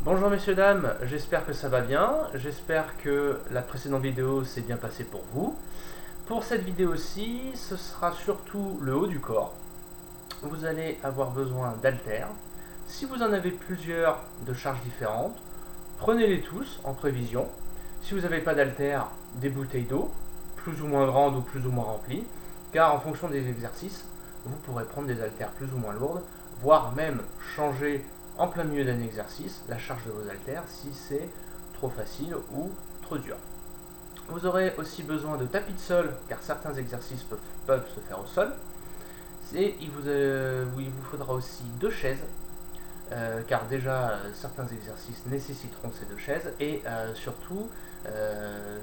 Bonjour messieurs dames, j'espère que ça va bien, j'espère que la précédente vidéo s'est bien passée pour vous. Pour cette vidéo-ci, ce sera surtout le haut du corps. Vous allez avoir besoin d'haltères. Si vous en avez plusieurs de charges différentes, prenez-les tous en prévision. Si vous n'avez pas d'haltères, des bouteilles d'eau, plus ou moins grandes ou plus ou moins remplies, car en fonction des exercices, vous pourrez prendre des haltères plus ou moins lourdes, voire même changer en plein milieu d'un exercice la charge de vos haltères si c'est trop facile ou trop dur. Vous aurez aussi besoin de tapis de sol, car certains exercices peuvent se faire au sol. Et il vous faudra aussi deux chaises, car déjà certains exercices nécessiteront ces deux chaises, et surtout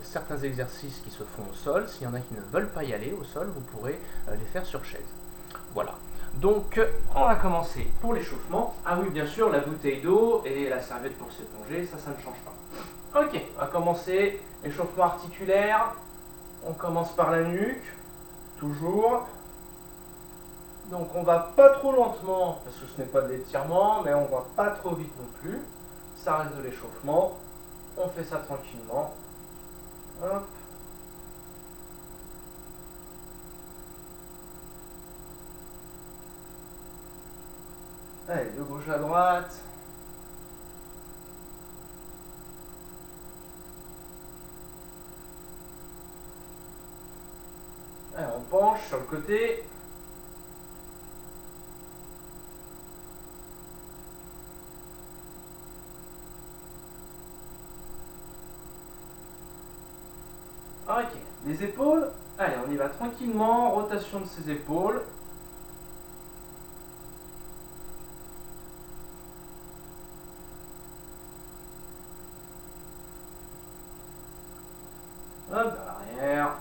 certains exercices qui se font au sol, s'il y en a qui ne veulent pas y aller au sol, vous pourrez les faire sur chaise. Voilà. Donc on va commencer pour l'échauffement. Ah oui, bien sûr, la bouteille d'eau et la serviette pour s'éponger, ça ne change pas. Ok, on va commencer l'échauffement articulaire. On commence par la nuque, toujours. Donc on va pas trop lentement, parce que ce n'est pas de l'étirement, mais on va pas trop vite non plus. Ça reste de l'échauffement. On fait ça tranquillement. Hop. Allez, de gauche à droite. Allez, on penche sur le côté. Ok, les épaules. Allez, on y va tranquillement. Rotation de ses épaules. Hop, à l'arrière.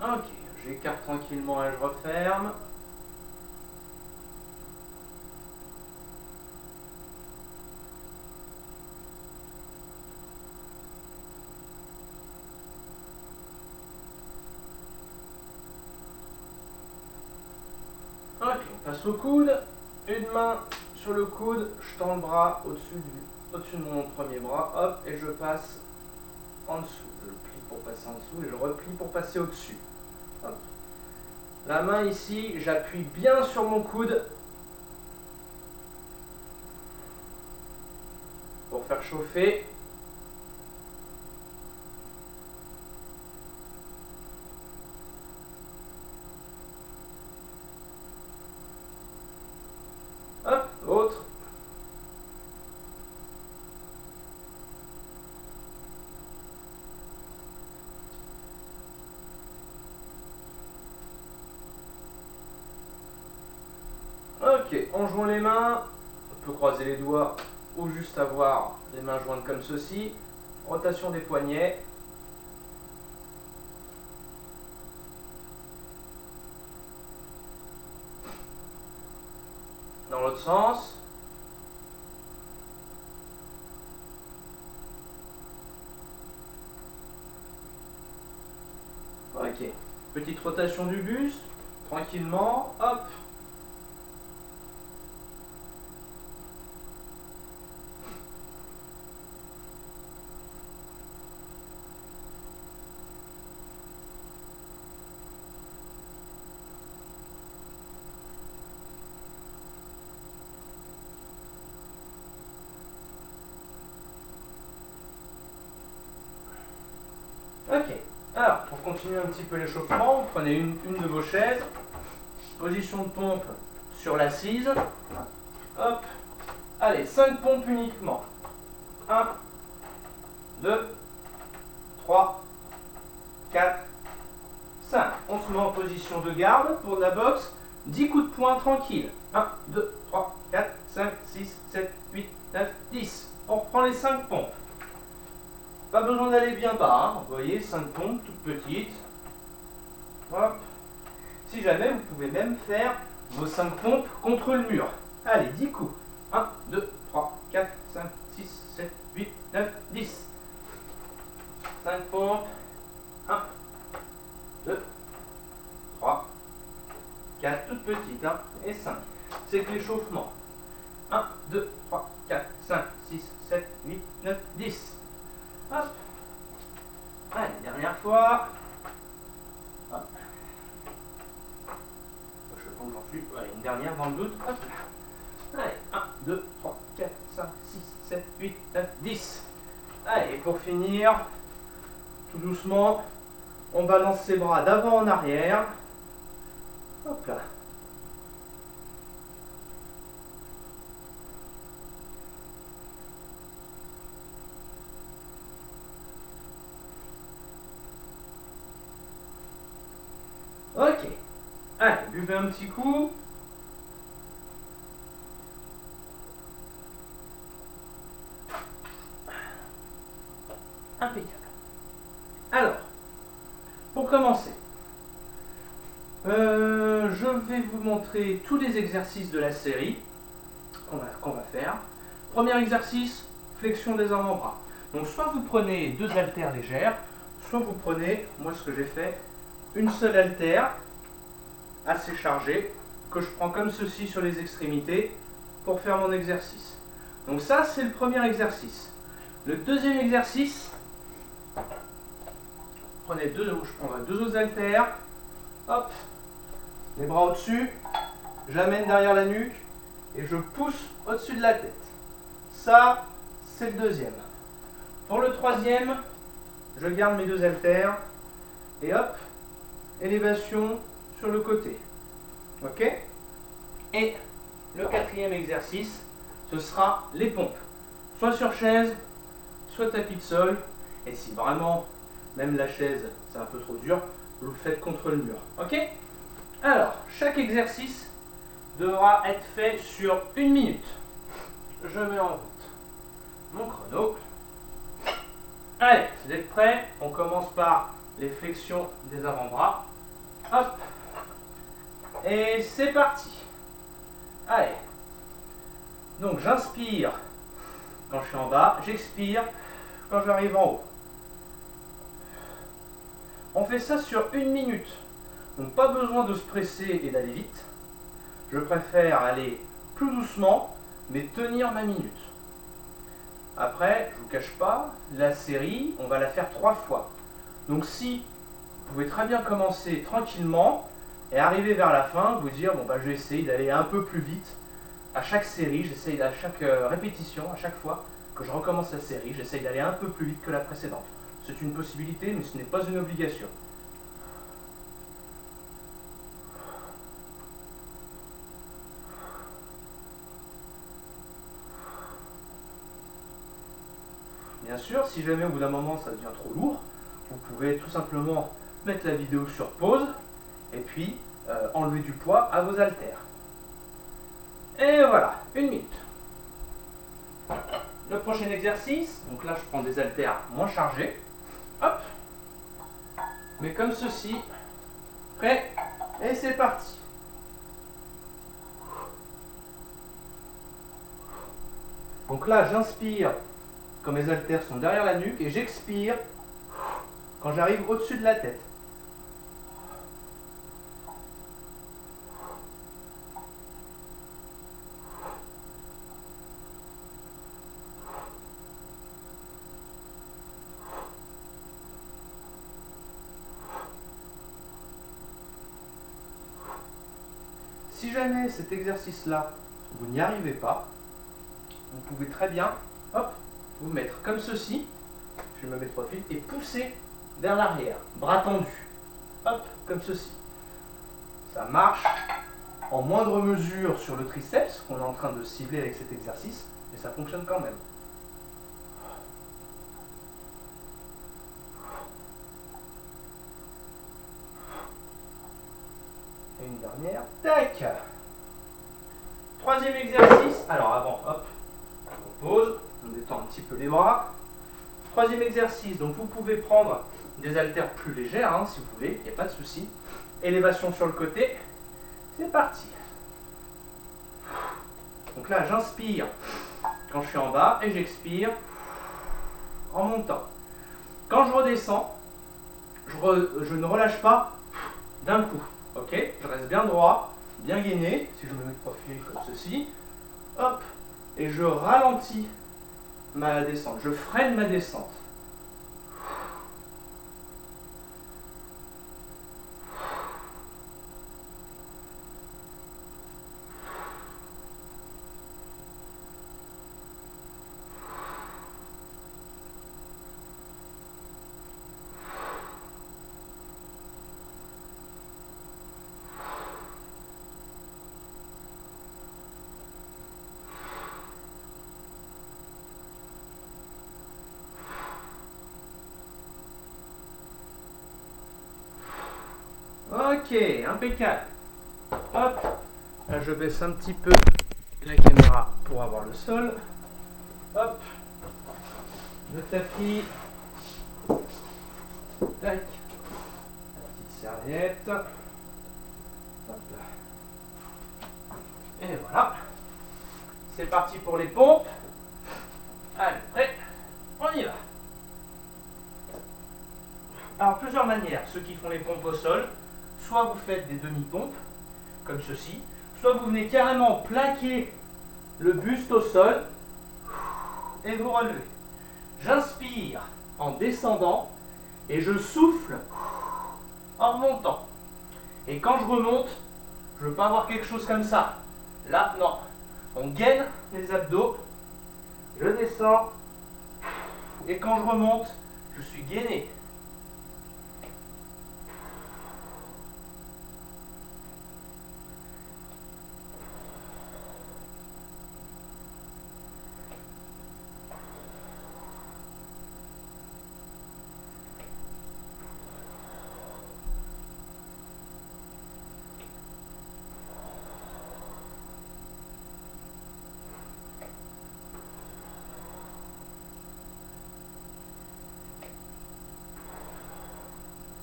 Ok, j'écarte tranquillement et je referme. Ok, on passe au coude. Une main sur le coude, je tends le bras au-dessus de mon premier bras, hop, et je passe en dessous. Je plie pour passer en dessous et je replie pour passer au-dessus. Hop. La main ici, j'appuie bien sur mon coude pour faire chauffer. Hop, autre. Ok, on joint les mains. On peut croiser les doigts ou juste avoir les mains jointes comme ceci. Rotation des poignets. Dans l'autre sens. Ok, petite rotation du buste, tranquillement, hop. Ok, alors pour continuer un petit peu l'échauffement, vous prenez une de vos chaises, position de pompe sur l'assise, hop, allez, 5 pompes uniquement. 1, 2, 3, 4, 5. On se met en position de garde pour de la boxe, 10 coups de poing tranquille. 1, 2, 3, 4, 5, 6, 7, 8, 9, 10. On reprend les 5 pompes. Pas besoin d'aller bien bas, hein. Vous voyez, 5 pompes, toutes petites. Hop. Si jamais, vous pouvez même faire vos 5 pompes contre le mur. Allez, 10 coups. 1, 2, 3, 4, 5, 6. 6, 7, 8, 9, 10. 5 pompes. 1, 2, 3, 4, toutes petites, hein, et 5. C'est que l'échauffement. 1, 2, 3, 4, 5, 6, 7, 8, 9, 10. Hop. Allez, dernière fois. Hop. Je sais pas où j'en suis. Allez, une dernière dans le doute. Hop. Allez, 1, 2, 3, 4, 5, 6, 7, 8, 9, 10. Allez, pour finir, tout doucement, on balance ses bras d'avant en arrière. Hop là. Ok. Allez, buvez un petit coup. Impeccable. Alors, pour commencer, je vais vous montrer tous les exercices de la série qu'on va faire. Premier exercice, flexion des avant-bras. Donc soit vous prenez 2 haltères légères, soit vous prenez, moi ce que j'ai fait, une seule haltère assez chargée, que je prends comme ceci sur les extrémités pour faire mon exercice. Donc ça c'est le premier exercice. Le deuxième exercice, je prendrai 2 autres haltères, hop, les bras au-dessus, j'amène derrière la nuque et je pousse au-dessus de la tête. Ça, c'est le deuxième. Pour le troisième, je garde mes 2 haltères et hop, élévation sur le côté. Ok? Et le quatrième exercice, ce sera les pompes. Soit sur chaise, soit tapis de sol. Et si vraiment, même la chaise, c'est un peu trop dur, vous le faites contre le mur. Ok? Alors, chaque exercice devra être fait sur 1 minute. Je mets en route mon chrono. Allez, vous êtes prêts? On commence par les flexions des avant-bras. Hop. Et c'est parti. Allez. Donc j'inspire quand je suis en bas, j'expire quand j'arrive en haut. On fait ça sur 1 minute. Donc pas besoin de se presser et d'aller vite. Je préfère aller plus doucement, mais tenir ma minute. Après, je ne vous cache pas, la série, on va la faire 3 fois. Donc si vous pouvez très bien commencer tranquillement et arriver vers la fin, vous dire, bon bah je vais essayer d'aller un peu plus vite. À chaque série, j'essaye à chaque répétition, à chaque fois que je recommence la série, j'essaye d'aller un peu plus vite que la précédente. C'est une possibilité, mais ce n'est pas une obligation. Bien sûr, si jamais au bout d'un moment ça devient trop lourd, vous pouvez tout simplement mettre la vidéo sur pause et puis enlever du poids à vos haltères. Et voilà, 1 minute. Le prochain exercice, donc là je prends des haltères moins chargés. Hop, mais comme ceci. Prêt? Et c'est parti. Donc là j'inspire quand mes haltères sont derrière la nuque et j'expire quand j'arrive au-dessus de la tête. Si jamais cet exercice-là, vous n'y arrivez pas, vous pouvez très bien, hop, vous mettre comme ceci, je me mets de profil, et pousser vers l'arrière, bras tendus, hop, comme ceci. Ça marche en moindre mesure sur le triceps, qu'on est en train de cibler avec cet exercice, mais ça fonctionne quand même. Et une dernière, tac. Troisième exercice, alors avant, hop, on pose, on détend un petit peu les bras. Troisième exercice, donc vous pouvez prendre des haltères plus légères, hein, si vous voulez, il n'y a pas de souci. Élévation sur le côté, c'est parti. Donc là, j'inspire quand je suis en bas et j'expire en montant. Quand je redescends, je ne relâche pas d'un coup. Ok, je reste bien droit, bien gainé, si je me mets de profil comme ceci. Hop, et je ralentis ma descente, je freine ma descente. Ok, impeccable. Hop, là je baisse un petit peu la caméra pour avoir le sol. Hop, le tapis. Tac, la petite serviette. Hop là. Et voilà. C'est parti pour les pompes. Allez, prêt, on y va. Alors, plusieurs manières. Ceux qui font les pompes au sol, soit vous faites des demi-pompes, comme ceci, soit vous venez carrément plaquer le buste au sol et vous relevez. J'inspire en descendant et je souffle en remontant. Et quand je remonte, je ne veux pas avoir quelque chose comme ça. Là, non. On gaine les abdos, je descends et quand je remonte, je suis gainé.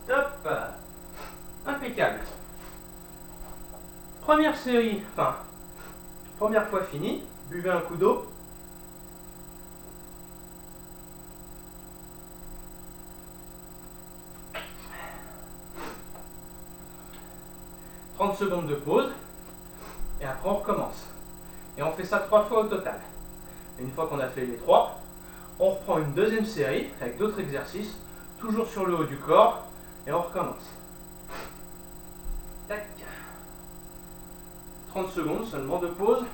Top, impeccable. Première série, enfin, première fois finie, buvez un coup d'eau. « 30 secondes de pause, et après on recommence. Et on fait ça 3 fois au total. Et une fois qu'on a fait les 3, on reprend une deuxième série avec d'autres exercices, toujours sur le haut du corps, et on recommence. Tac. 30 secondes seulement de pause.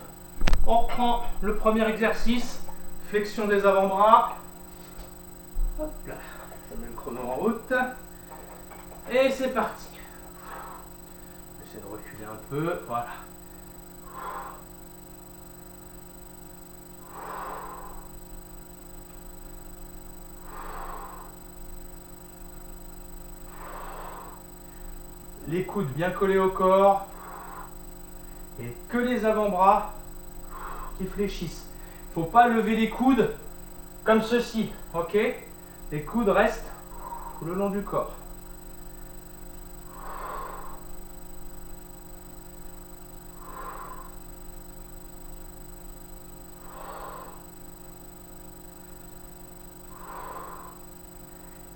On reprend le premier exercice, flexion des avant-bras. Hop là, je mets le chrono en route. Et c'est parti. J'essaie de reculer un peu, voilà. Les coudes bien collés au corps. Et que les avant-bras qui fléchissent. Il ne faut pas lever les coudes comme ceci, ok? Les coudes restent le long du corps.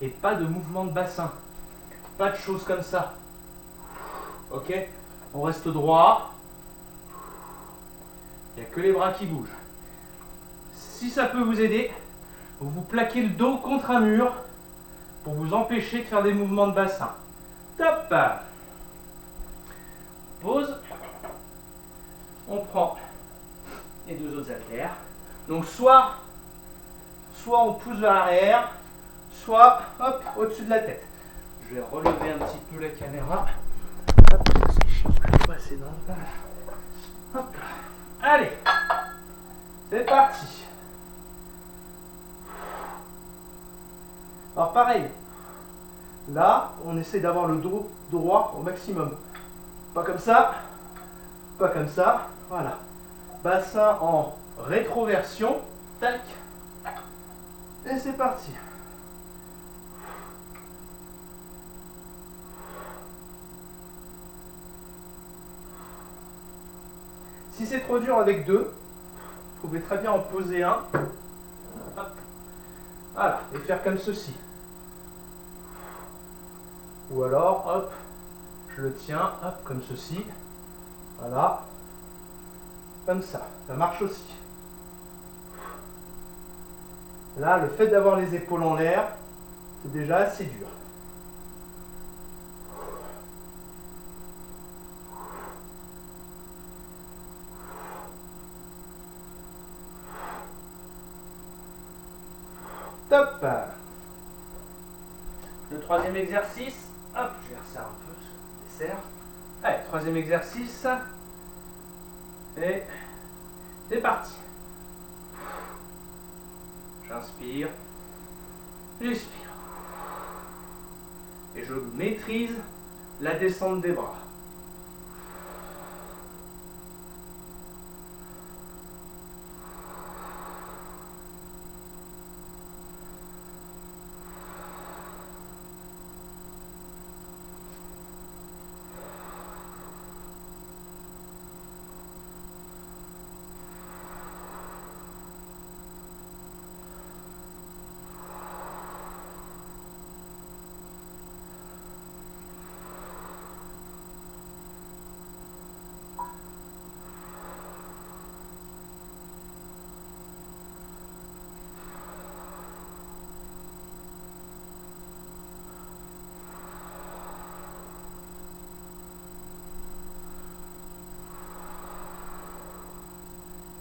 Et pas de mouvement de bassin. Pas de choses comme ça. Ok? On reste droit. Il n'y a que les bras qui bougent. Si ça peut vous aider, vous plaquez le dos contre un mur pour vous empêcher de faire des mouvements de bassin. Top! Pause. On prend les deux autres haltères. Donc soit on pousse vers l'arrière, soit hop, au-dessus de la tête. Je vais relever un petit peu la caméra. Hop, c'est chiant, je vais passer dans le bas. Hop. Allez, c'est parti. Alors pareil, là, on essaie d'avoir le dos droit au maximum. Pas comme ça, pas comme ça, voilà. Bassin en rétroversion, tac, et c'est parti. Si c'est trop dur avec deux, Vous pouvez très bien en poser un. Hop. Voilà, et faire comme ceci. Ou alors, hop, je le tiens, hop, comme ceci. Voilà. Comme ça marche aussi. Là, le fait d'avoir les épaules en l'air, c'est déjà assez dur. Top. Le troisième exercice, hop, je vais resserrer un peu ce dessert. Allez, troisième exercice. Et c'est parti. J'inspire, j'expire. Et je maîtrise la descente des bras.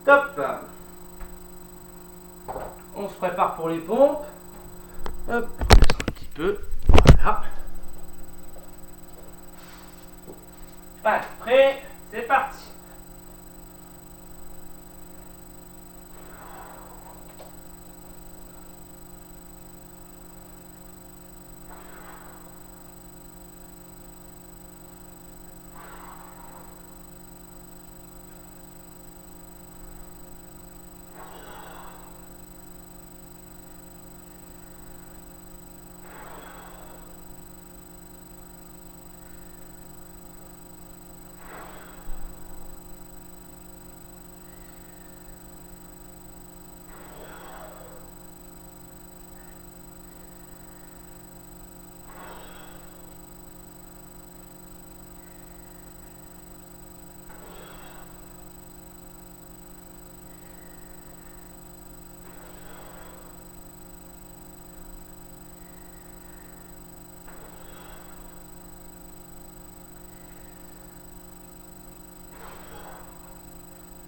Top. On se prépare pour les pompes. Hop, on descend un petit peu. Voilà. Allez, prêt, c'est parti.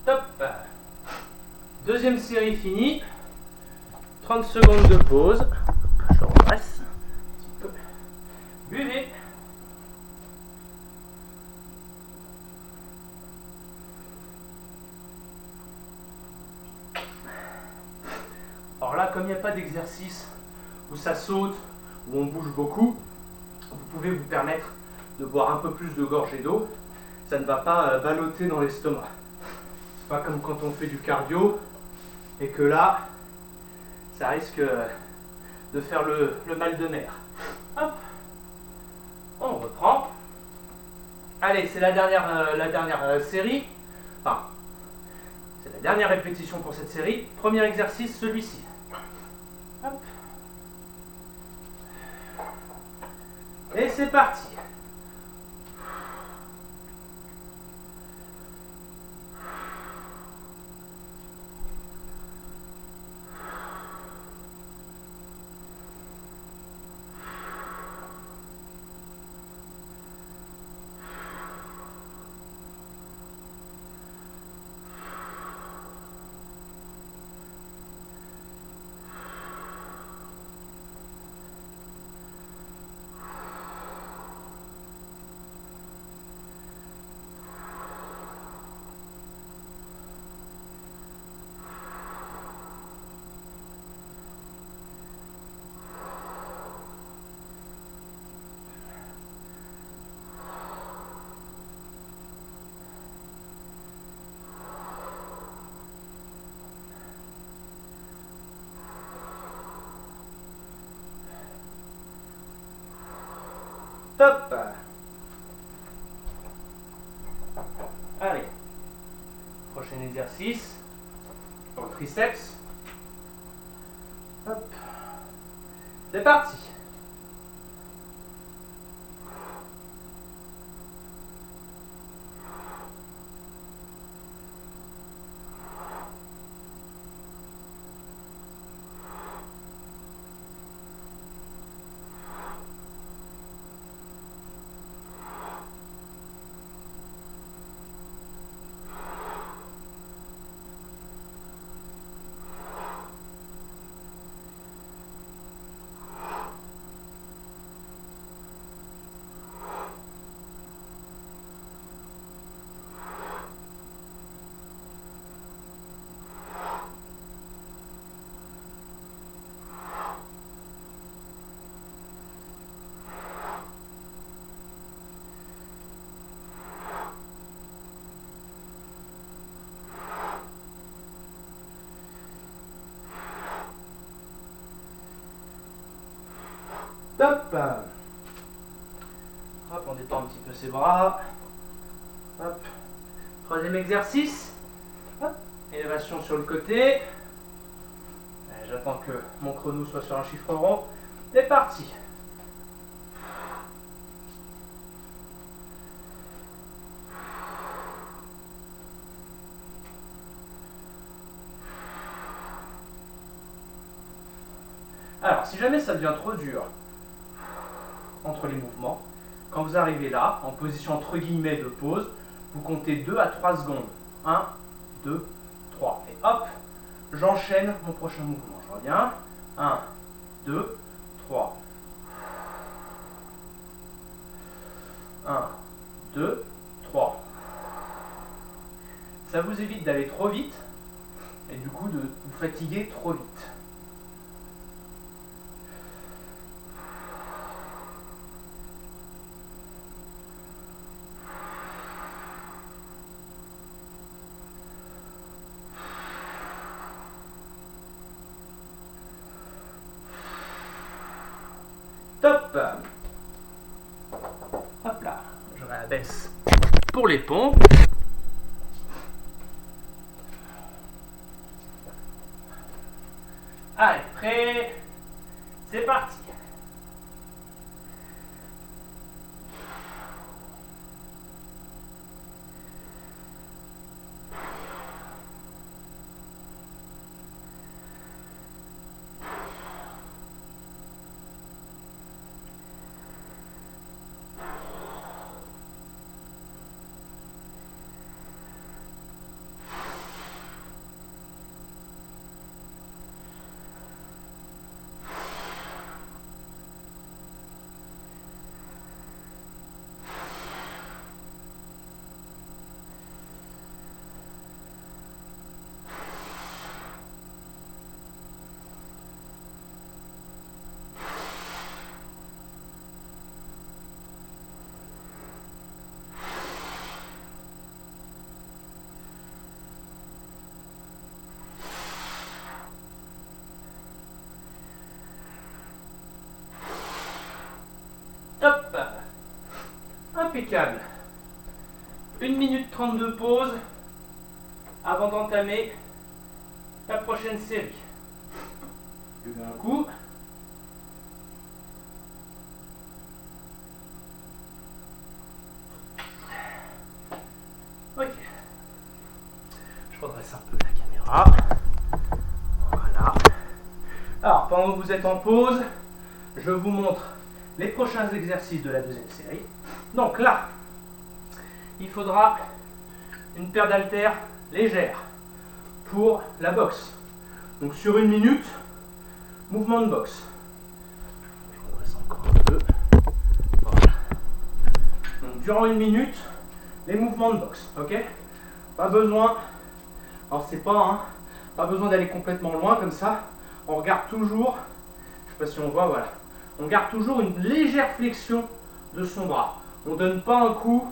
Top. Deuxième série finie. 30 secondes de pause. Je redresse un petit peu. Buvez. Alors là, comme il n'y a pas d'exercice où ça saute, où on bouge beaucoup, vous pouvez vous permettre de boire un peu plus de gorgées d'eau. Ça ne va pas balloter dans l'estomac. C'est pas comme quand on fait du cardio et que là, ça risque de faire le mal de mer. Hop, on reprend. Allez, c'est la dernière série. Enfin, c'est la dernière répétition pour cette série. Premier exercice, celui-ci. Hop. Et c'est parti. Top. Allez, prochain exercice. pour le triceps. Hop. C'est parti. Top. Hop, on détend un petit peu ses bras. Hop. Troisième exercice. Hop. Élévation sur le côté. J'attends que mon chrono soit sur un chiffre rond. C'est parti. Alors, si jamais ça devient trop dur entre les mouvements, quand vous arrivez là, en position entre guillemets de pause, vous comptez 2 à 3 secondes. 1, 2, 3. Et hop, j'enchaîne mon prochain mouvement. Je reviens. 1, 2, 3. 1, 2, 3. Ça vous évite d'aller trop vite et du coup de vous fatiguer trop vite. Top. Hop là, je réabaisse pour les pompes. Allez, prêt. C'est parti. Top. Impeccable. 1 minute 32 pause avant d'entamer la prochaine série. Levez un coup. Ok. Je redresse un peu la caméra. Voilà. Alors, pendant que vous êtes en pause, je vous montre les prochains exercices de la deuxième série. Donc là, il faudra une paire d'haltères légère pour la boxe. Donc sur 1 minute, mouvement de boxe. Je redresse encore un peu. Voilà. Donc durant 1 minute, les mouvements de boxe. Ok? Pas besoin. Alors c'est pas besoin d'aller complètement loin comme ça. On regarde toujours. Je sais pas si on voit. Voilà. On garde toujours une légère flexion de son bras. On ne donne pas un coup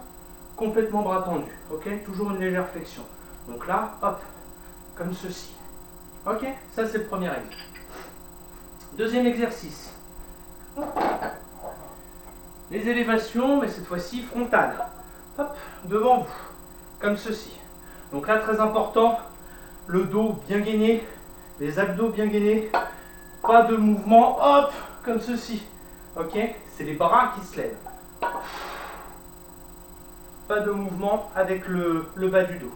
complètement bras tendu. Ok? Toujours une légère flexion. Donc là, hop, comme ceci. Ok? Ça, c'est le premier exercice. Deuxième exercice. Les élévations, mais cette fois-ci frontales. Hop, devant vous. Comme ceci. Donc là, très important, le dos bien gainé, les abdos bien gainés, pas de mouvement, hop, comme ceci. Ok? C'est les bras qui se lèvent. Pas de mouvement avec le bas du dos.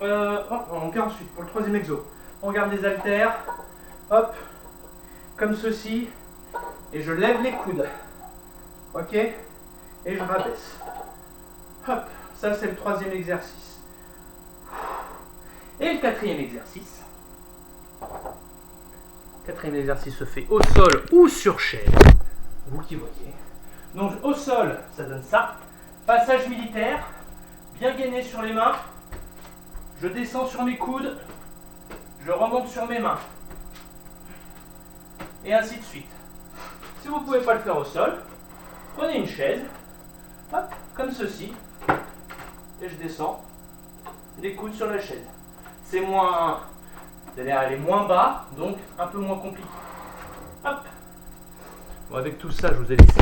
On garde ensuite pour le troisième exo. On garde les haltères, hop, comme ceci, et je lève les coudes. Ok? Et je rabaisse. Hop, ça c'est le troisième exercice. Et le quatrième exercice. Quatrième exercice se fait au sol ou sur chaise. Vous qui voyez. Donc au sol, ça donne ça. Passage militaire, bien gainé sur les mains. Je descends sur mes coudes, je remonte sur mes mains. Et ainsi de suite. Si vous ne pouvez pas le faire au sol, prenez une chaise, hop, comme ceci, et je descends les coudes sur la chaise. C'est moins, vous allez aller moins bas, donc un peu moins compliqué. Hop. Bon, avec tout ça, je vous ai laissé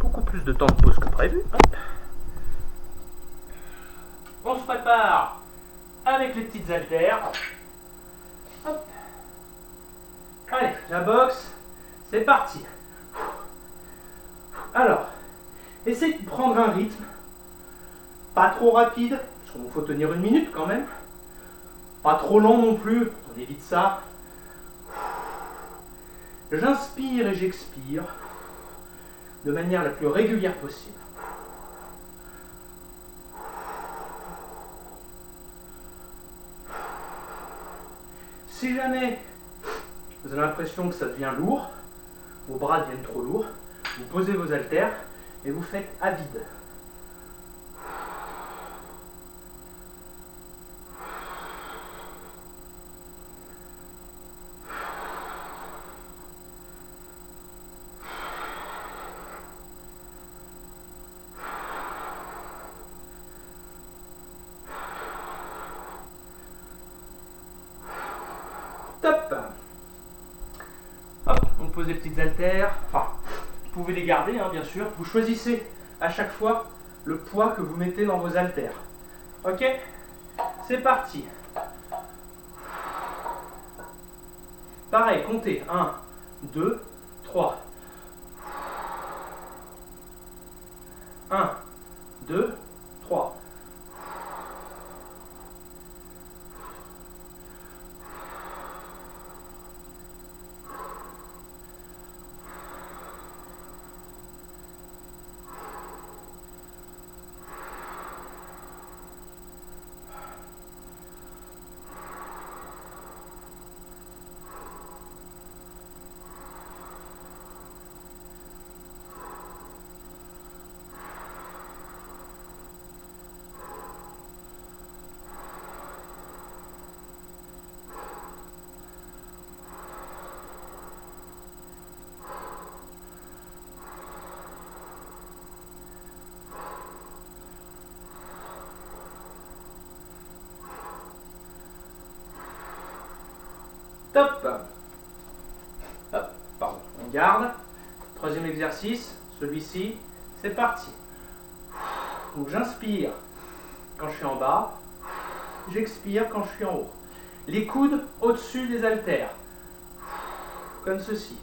beaucoup plus de temps de pause que prévu. Hop. On se prépare avec les petites haltères. Hop. Allez, la boxe, c'est parti. Alors, essayez de prendre un rythme, pas trop rapide, parce qu'il faut tenir 1 minute quand même. Pas trop lent non plus, on évite ça. J'inspire et j'expire de manière la plus régulière possible. Si jamais vous avez l'impression que ça devient lourd, vos bras deviennent trop lourds, vous posez vos haltères et vous faites à vide. Top. Hop, on pose les petites haltères. Enfin, vous pouvez les garder, hein, bien sûr. Vous choisissez à chaque fois le poids que vous mettez dans vos haltères. Ok? C'est parti. Pareil, comptez. 1, 2, 3. 1, 2, 3. Top. Hop, pardon, on garde. Troisième exercice, celui-ci, c'est parti. Donc j'inspire quand je suis en bas, j'expire quand je suis en haut. Les coudes au-dessus des haltères, comme ceci.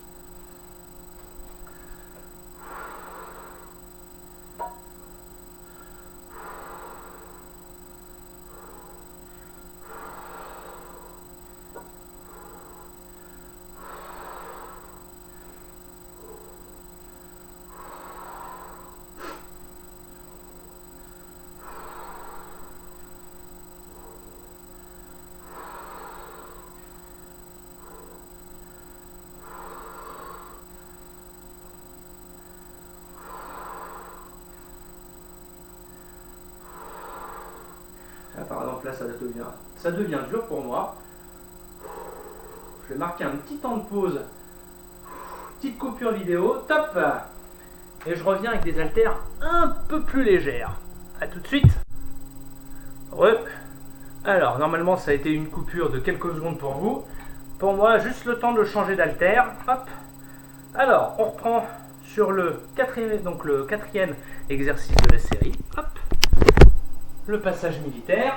Là, par exemple, là, ça devient dur pour moi. Je vais marquer un petit temps de pause, petite coupure vidéo, top. Et je reviens avec des haltères un peu plus légères. A tout de suite. Alors, normalement, ça a été une coupure de quelques secondes pour vous. Pour moi, juste le temps de changer d'haltère. Hop. Alors, on reprend sur le quatrième exercice de la série. Hop. Le passage militaire.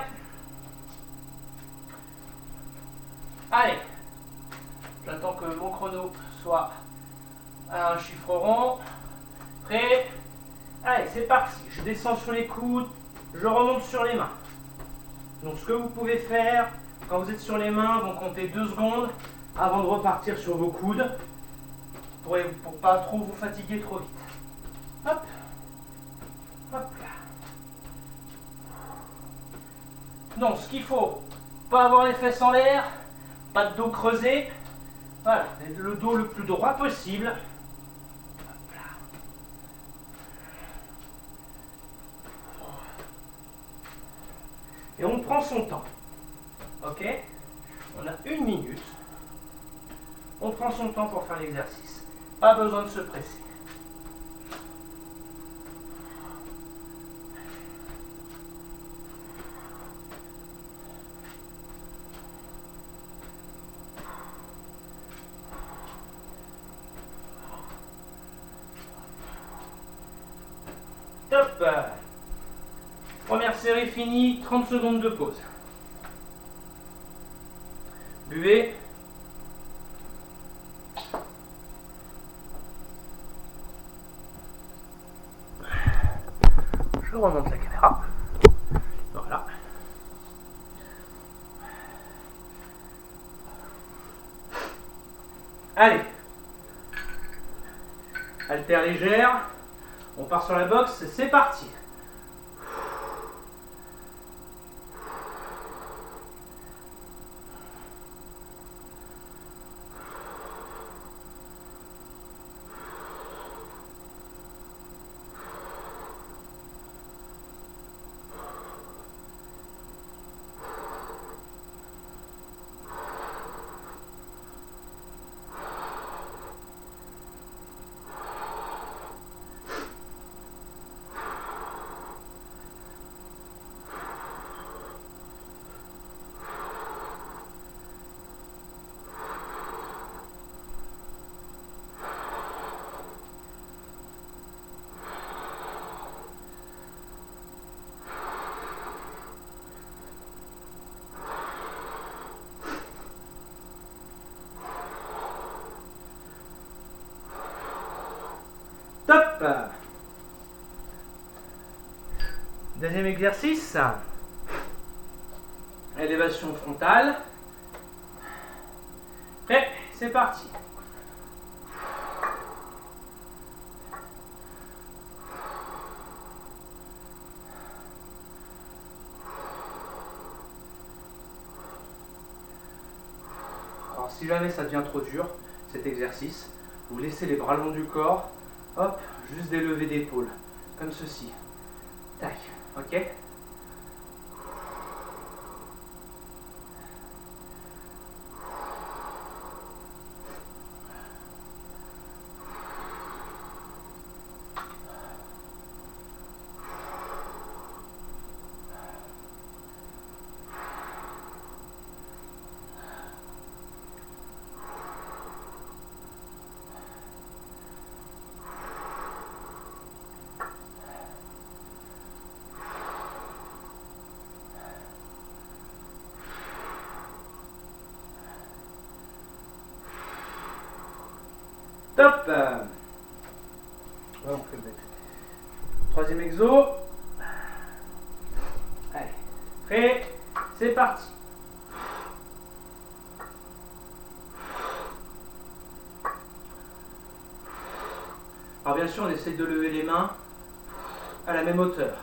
chrono soit à un chiffre rond. Prêt? Allez, c'est parti. Je descends sur les coudes, je remonte sur les mains. Donc ce que vous pouvez faire quand vous êtes sur les mains, vous comptez 2 secondes avant de repartir sur vos coudes pour ne pas trop vous fatiguer trop vite. Hop, hop là. Donc ce qu'il faut, pas avoir les fesses en l'air, pas de dos creusé. Voilà, le dos le plus droit possible. Hop là. Et on prend son temps. Ok? On a 1 minute. On prend son temps pour faire l'exercice. Pas besoin de se presser. Top! Première série finie, 30 secondes de pause. Buvez. Je remonte la caméra. Voilà. Allez. Haltère légère. On part sur la boxe, c'est parti. Top! Deuxième exercice. Élévation frontale. Prêt? C'est parti. Alors si jamais ça devient trop dur, cet exercice, vous laissez les bras le long du corps. Hop, juste des levées d'épaule, comme ceci. Tac, ok? Top! Ouais, on fait le bête. Troisième exo. Allez, prêt? C'est parti. Alors bien sûr, on essaye de lever les mains à la même hauteur.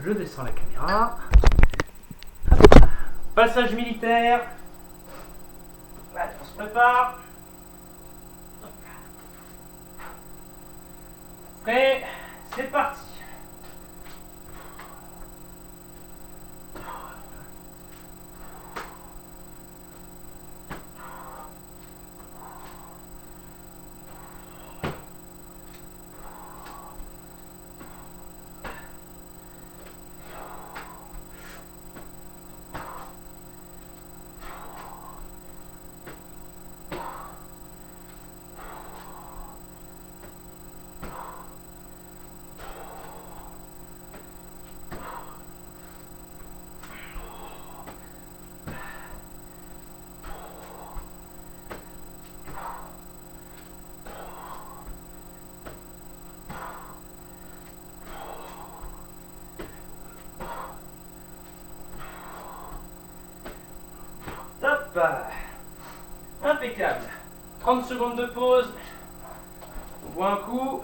Je descends la caméra. Hop. Passage militaire. Allez, on se prépare. Prêt, c'est parti. Hop, impeccable. 30 secondes de pause. On boit un coup.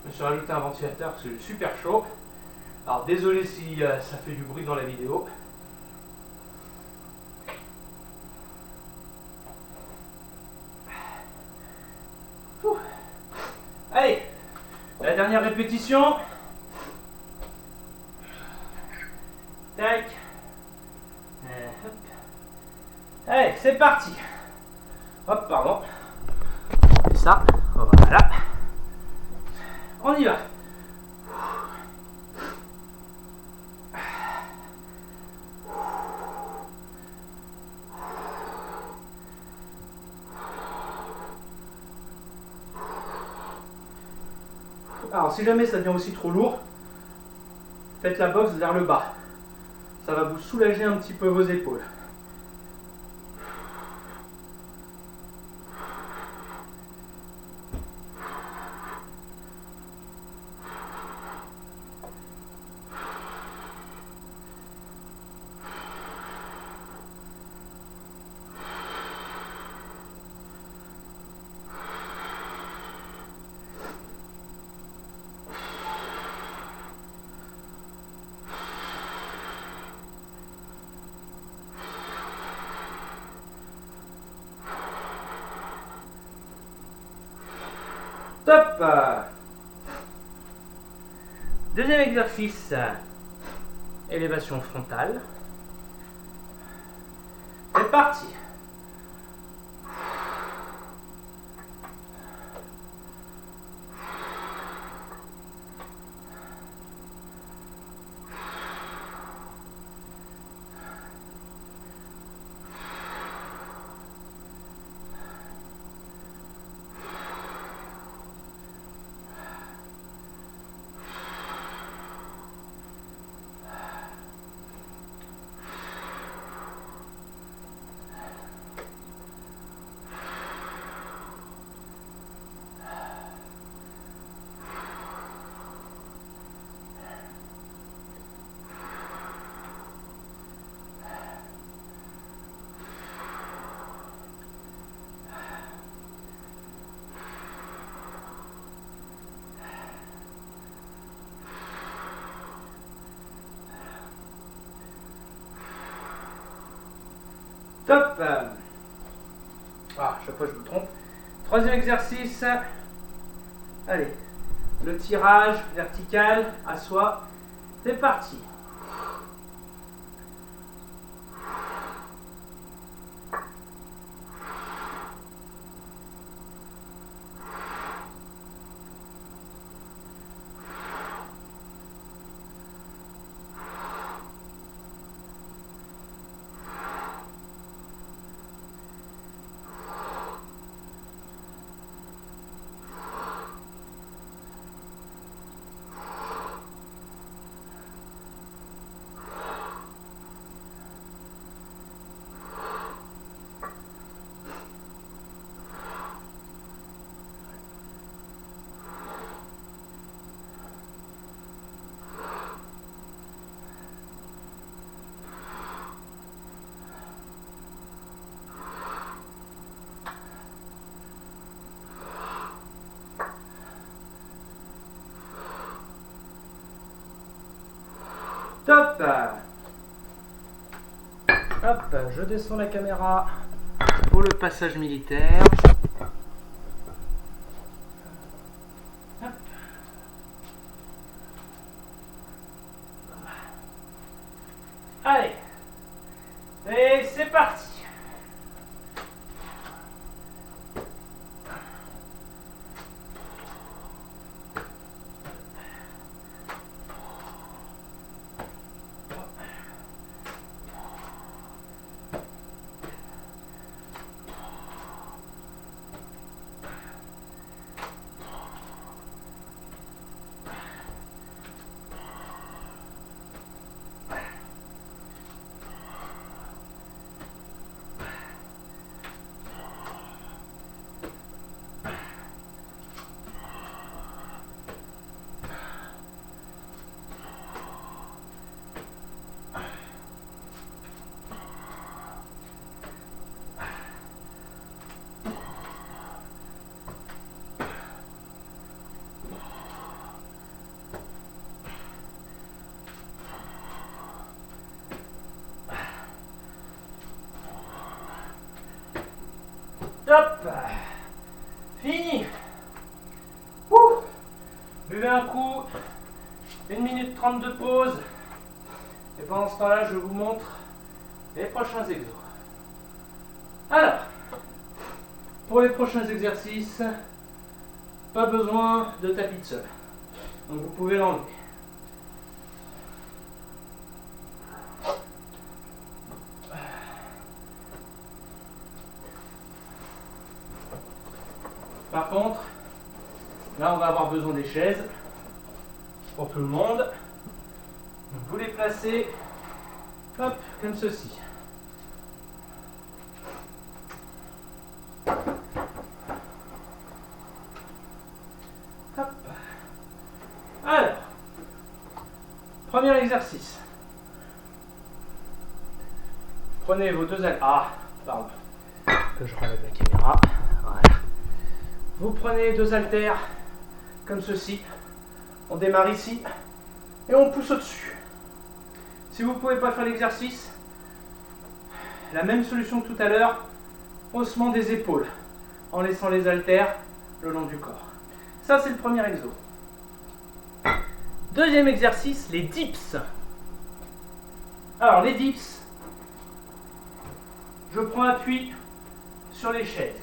Je me suis rajouté un ventilateur parce que c'est super chaud. Alors désolé si ça fait du bruit dans la vidéo. Ouh. Allez, la dernière répétition. Tac. Hop. Allez, c'est parti. Hop, pardon. Et ça, voilà. On y va. Alors, si jamais ça devient aussi trop lourd, faites la boxe vers le bas. Ça va vous soulager un petit peu vos épaules. Top. Deuxième exercice, élévation frontale. C'est parti. Top. Chaque fois je me trompe. Troisième exercice. Allez, le tirage vertical à soi. C'est parti. Top. Hop, je descends la caméra pour le passage militaire. Hop. Allez, et c'est parti. Hop, fini. Ouh. Buvez un coup, 1 minute 30 de pause. Et pendant ce temps-là, je vous montre les prochains exos. Alors, pour les prochains exercices, pas besoin de tapis de sol. Donc vous pouvez l'enlever. Par contre, là on va avoir besoin des chaises pour tout le monde. Donc vous les placez, hop, comme ceci. Hop. Alors, premier exercice. Prenez vos deux haltères. Ah, pardon. Que je relève la caméra. Voilà. Vous prenez deux haltères comme ceci. On démarre ici et on pousse au-dessus. Si vous ne pouvez pas faire l'exercice, la même solution que tout à l'heure, haussement des épaules en laissant les haltères le long du corps. Ça, c'est le premier exo. Deuxième exercice, les dips. Alors, les dips, je prends appui sur les chaises.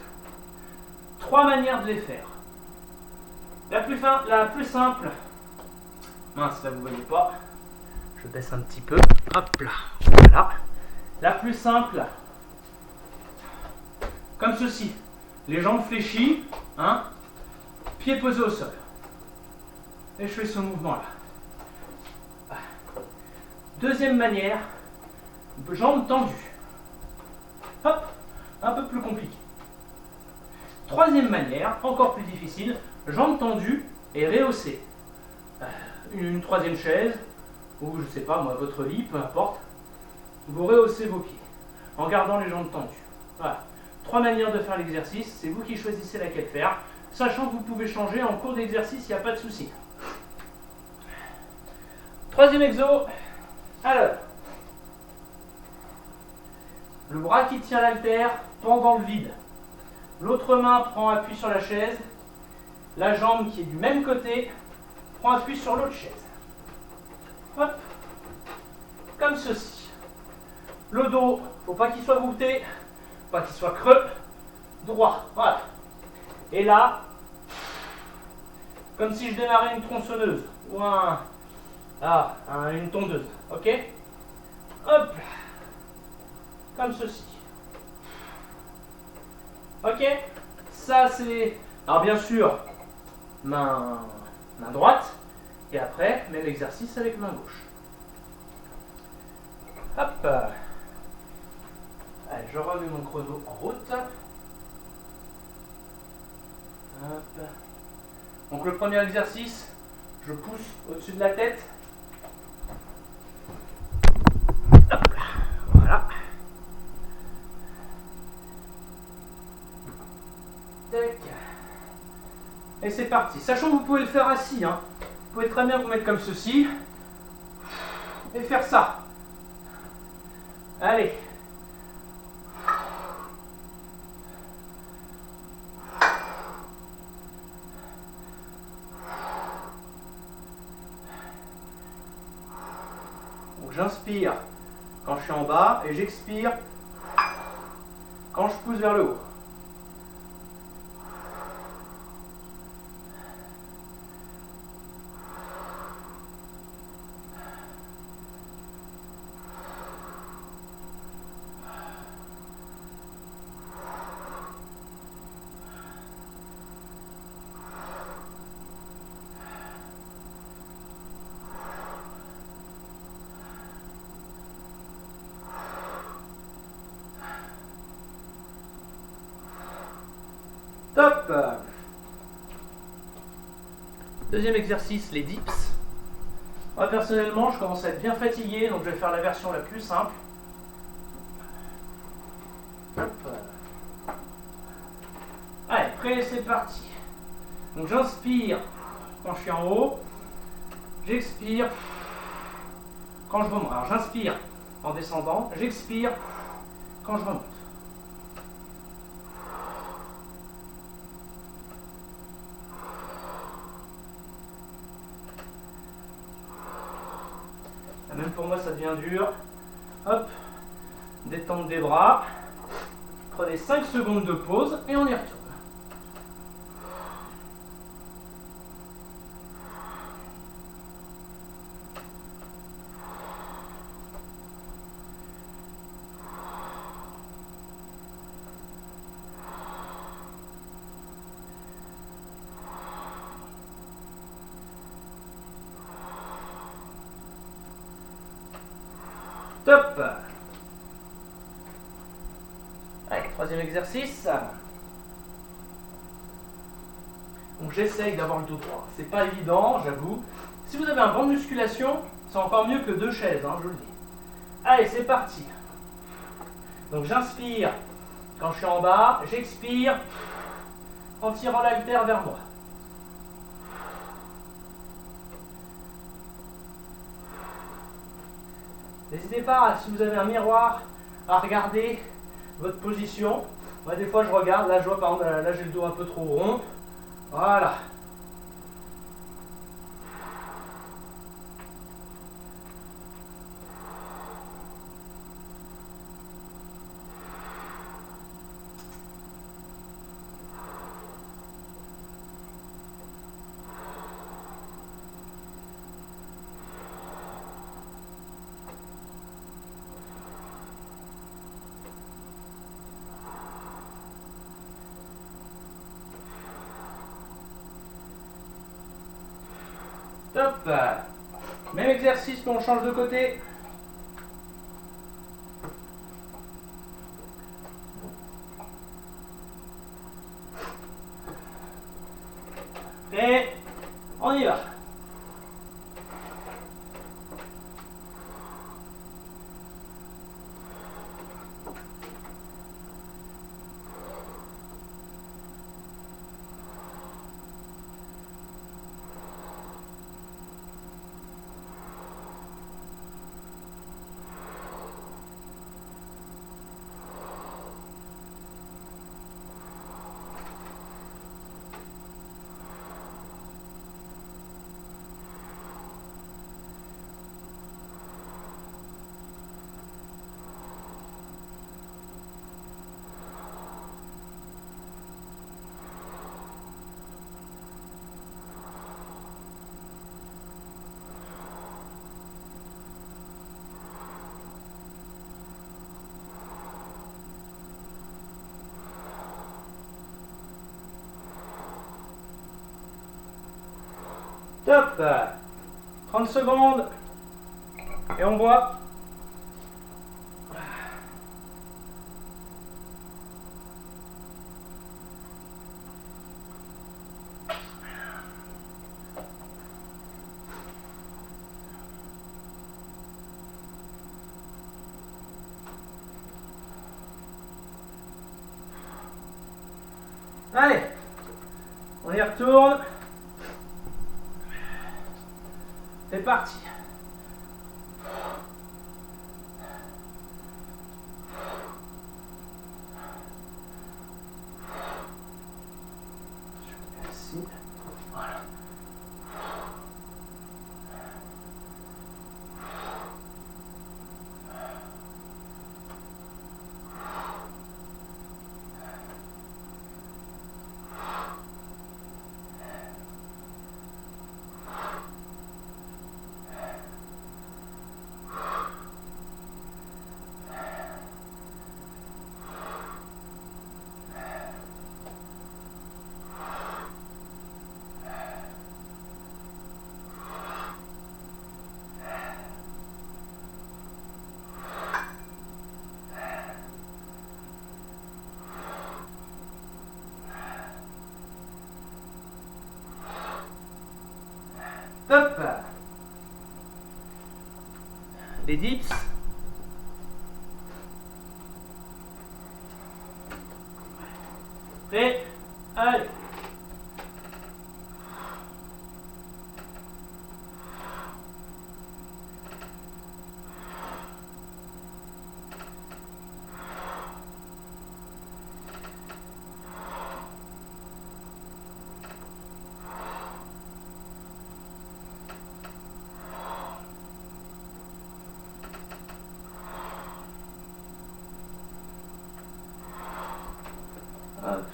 3 manières de les faire. La plus simple, mince, là vous voyez pas, je baisse un petit peu, hop là, voilà. La plus simple, comme ceci, les jambes fléchies, hein, pieds posés au sol. Et je fais ce mouvement-là. Deuxième manière, jambes tendues. Hop, un peu plus compliqué. Troisième manière, encore plus difficile, jambes tendues et rehaussées. Une troisième chaise, ou je sais pas moi, votre lit, peu importe. Vous rehaussez vos pieds en gardant les jambes tendues. Voilà. 3 manières de faire l'exercice, c'est vous qui choisissez laquelle faire, sachant que vous pouvez changer en cours d'exercice, il n'y a pas de souci. Troisième exo, alors, le bras qui tient l'haltère pend dans le vide. L'autre main prend appui sur la chaise. La jambe qui est du même côté prend appui sur l'autre chaise. Hop, comme ceci. Le dos, faut pas qu'il soit voûté, pas qu'il soit creux, droit. Voilà. Et là, comme si je démarrais une tronçonneuse ou une tondeuse. Ok? Hop, comme ceci. Ok, ça c'est... Alors bien sûr, main droite, et après, même exercice avec main gauche. Hop. Allez, je remets mon chrono en route. Hop. Donc le premier exercice, je pousse au-dessus de la tête. Hop. Voilà. Et c'est parti. Sachant que vous pouvez le faire assis. Hein. Vous pouvez très bien vous mettre comme ceci. et faire ça. Allez. Donc j'inspire quand je suis en bas et j'expire quand je pousse vers le haut. Top. Deuxième exercice, les dips. Moi personnellement, je commence à être bien fatigué, donc je vais faire la version la plus simple. Hop. Allez, prêt, c'est parti. Donc j'inspire quand je suis en haut, j'expire quand je remonte. Alors j'inspire en descendant, j'expire quand je remonte. Même pour moi ça devient dur. Hop, détente des bras. Prenez 5 secondes de pause et on y retourne. Top. Allez, troisième exercice. Donc j'essaye d'avoir le dos droit. C'est pas évident, j'avoue. Si vous avez un banc de musculation, c'est encore mieux que 2 chaises, hein, je vous le dis. Allez, c'est parti. Donc j'inspire quand je suis en bas, j'expire en tirant l'haltère vers moi. N'hésitez pas, si vous avez un miroir, à regarder votre position. Moi, des fois, je regarde. Là, je vois, par exemple, là, j'ai le dos un peu trop rond. Voilà. Top. Même exercice, mais on change de côté. Et on y va. Top. 30 secondes. Et on voit. Allez, on y retourne. C'est parti. Top. Les dips. Prêt? Allez. Hop.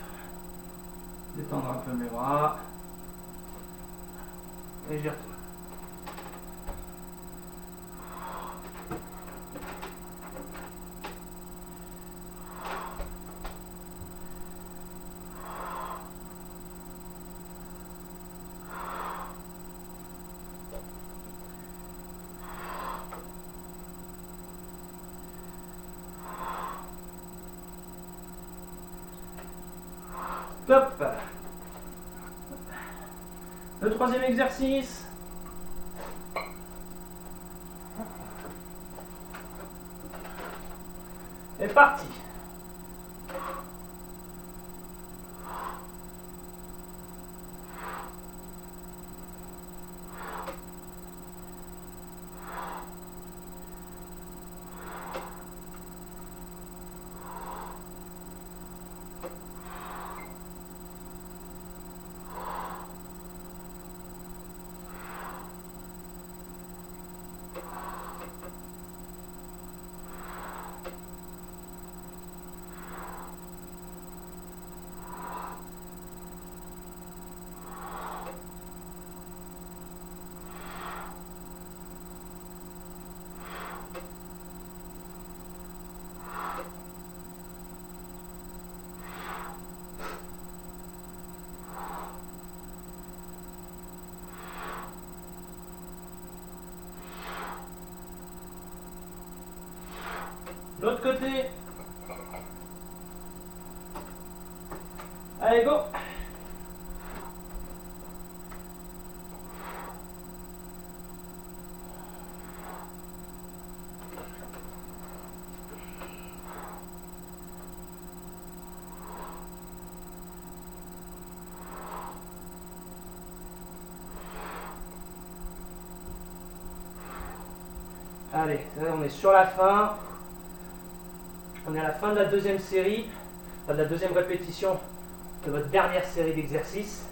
Détendre un peu mes bras. Et j'y retourne. Top. Le troisième exercice. est parti. L'autre côté. Allez, go. Allez, là on est sur la fin. On est à la fin de la deuxième série, de la deuxième répétition de votre dernière série d'exercices.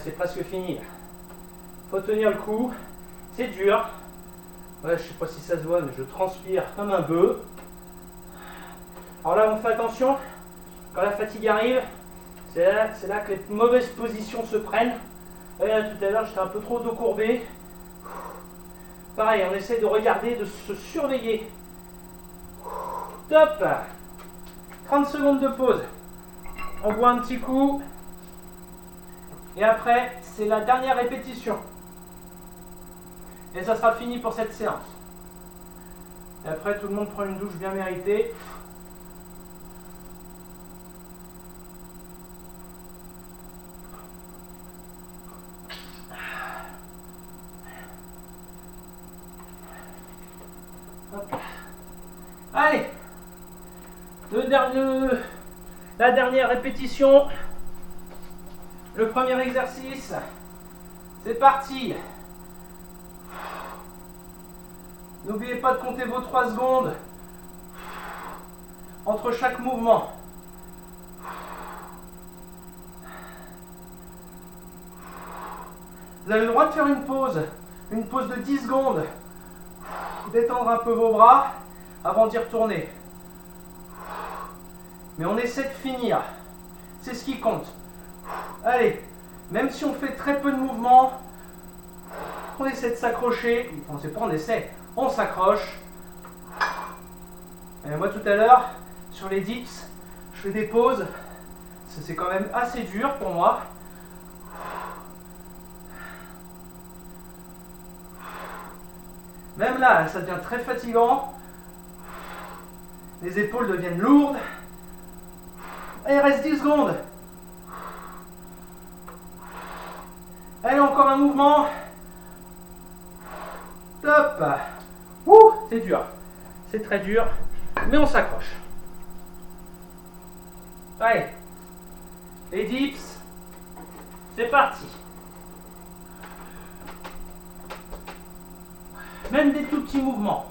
C'est presque fini. Faut tenir le coup. C'est dur. Ouais, je sais pas si ça se voit, mais je transpire comme un bœuf. Alors là, on fait attention. Quand la fatigue arrive, c'est là que les mauvaises positions se prennent. Et là, tout à l'heure, j'étais un peu trop dos courbé. Pareil, on essaie de regarder, de se surveiller. Top. 30 secondes de pause. On boit un petit coup. Et après, c'est la dernière répétition. Et ça sera fini pour cette séance. Et après, tout le monde prend une douche bien méritée. Hop. Allez, la dernière répétition, le premier exercice, c'est parti. N'oubliez pas de compter vos 3 secondes entre chaque mouvement. Vous avez le droit de faire une pause de 10 secondes. Détendre un peu vos bras avant d'y retourner. Mais on essaie de finir. C'est ce qui compte. Allez, même si on fait très peu de mouvements, on essaie de s'accrocher. Enfin, c'est pas on essaie, on s'accroche. Moi tout à l'heure, sur les dips, je fais des pauses. C'est quand même assez dur pour moi. Même là, ça devient très fatigant. Les épaules deviennent lourdes. Et il reste 10 secondes. Allez, encore un mouvement. Top. Ouh, c'est dur. C'est très dur, mais on s'accroche. Allez, les dips, c'est parti. Même des tout petits mouvements.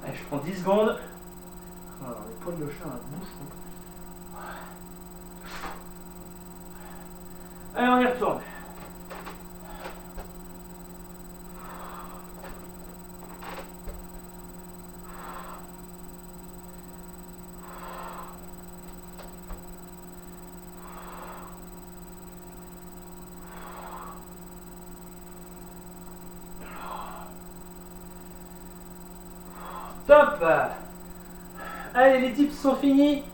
Allez, je prends 10 secondes. Alors, les poils de chat bouchent. Allez, on y retourne. Top. Allez, les dips sont finis.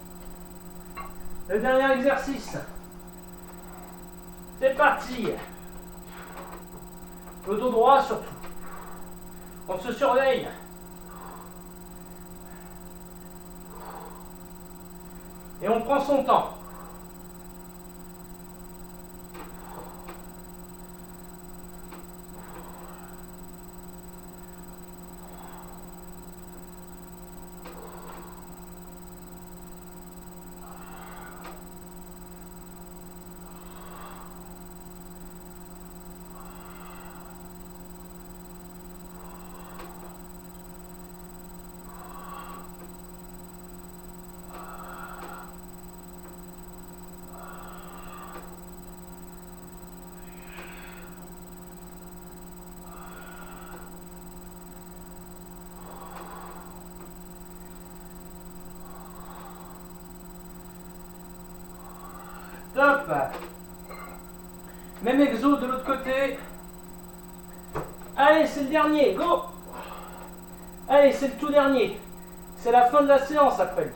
Le dernier exercice. C'est parti. Le dos droit surtout. On se surveille. Et on prend son temps. Top. Même exo de l'autre côté. Allez, c'est le dernier, go. Allez, c'est le tout dernier. C'est la fin de la séance après.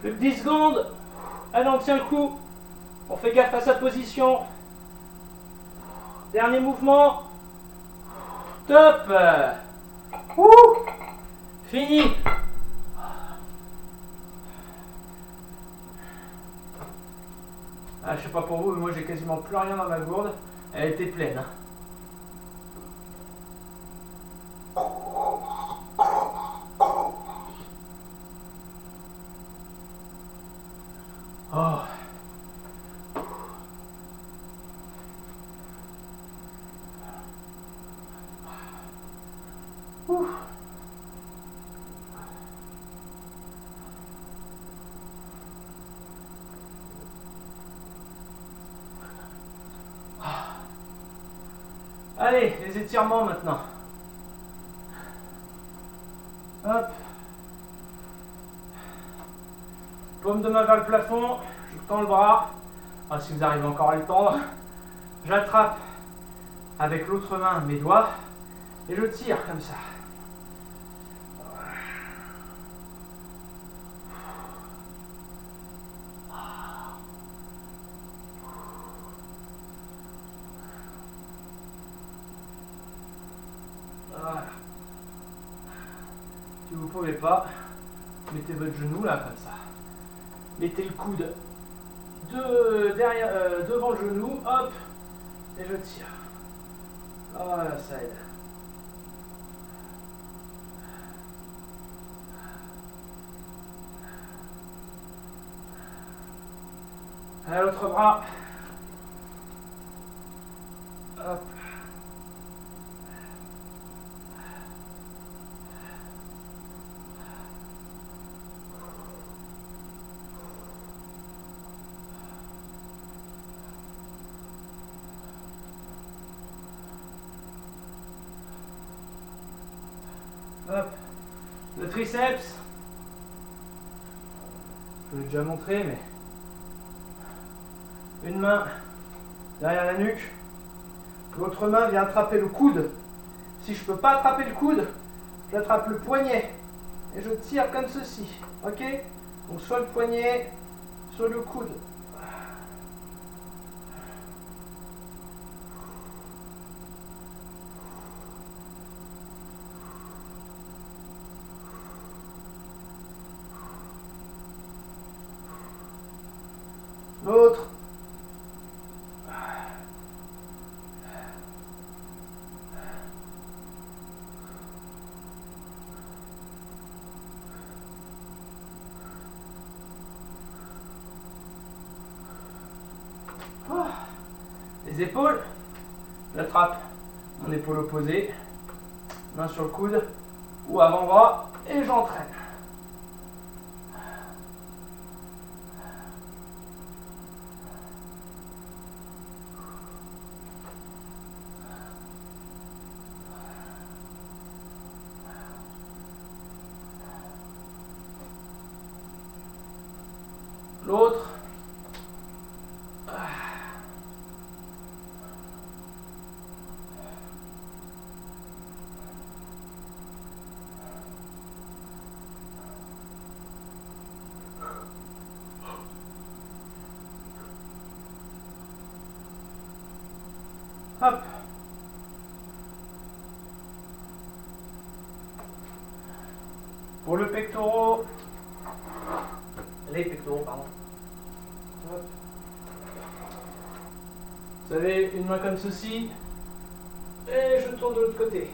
Plus que 10 secondes. Allez, on tient le coup. On fait gaffe à sa position. Dernier mouvement. Top. Ouh. Fini. Ah, je sais pas pour vous, mais moi j'ai quasiment plus rien dans ma gourde. Elle était pleine. Hein. Oh. Ouh. Allez, les étirements maintenant. Hop. Paume de main vers le plafond, je tends le bras. Ah, si vous arrivez encore à le tendre, j'attrape avec l'autre main mes doigts et je tire comme ça. Voilà. Si vous ne pouvez pas, mettez votre genou là comme ça. Mettez le coude devant le genou, hop, Et je tire. Voilà, ça aide. Allez, l'autre bras. Hop. Hop. Le triceps. Je vous l'ai déjà montré, mais une main derrière la nuque, l'autre main vient attraper le coude. Si je ne peux pas attraper le coude, j'attrape le poignet et je tire comme ceci. Ok? Donc soit le poignet, soit le coude. L'autre. Les épaules, j'attrape mon épaule opposée, main sur le coude ou avant-bras et j'entraîne. L'autre. Hop. Pour le pectoral, les pectoraux, pardon. Hop. Vous avez une main comme ceci, et je tourne de l'autre côté.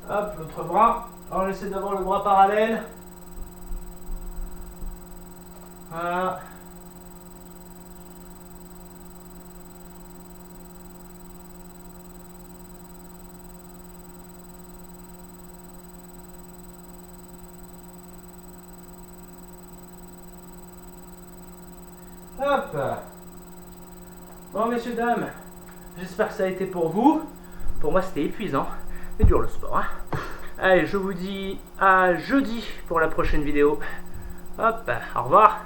Hop, l'autre bras. Alors j'essaie d'avoir le bras parallèle. Voilà. Hop. Bon, messieurs, dames, j'espère que ça a été pour vous. Pour moi, c'était épuisant. C'est dur le sport, hein. Allez, je vous dis à jeudi pour la prochaine vidéo. Hop, au revoir.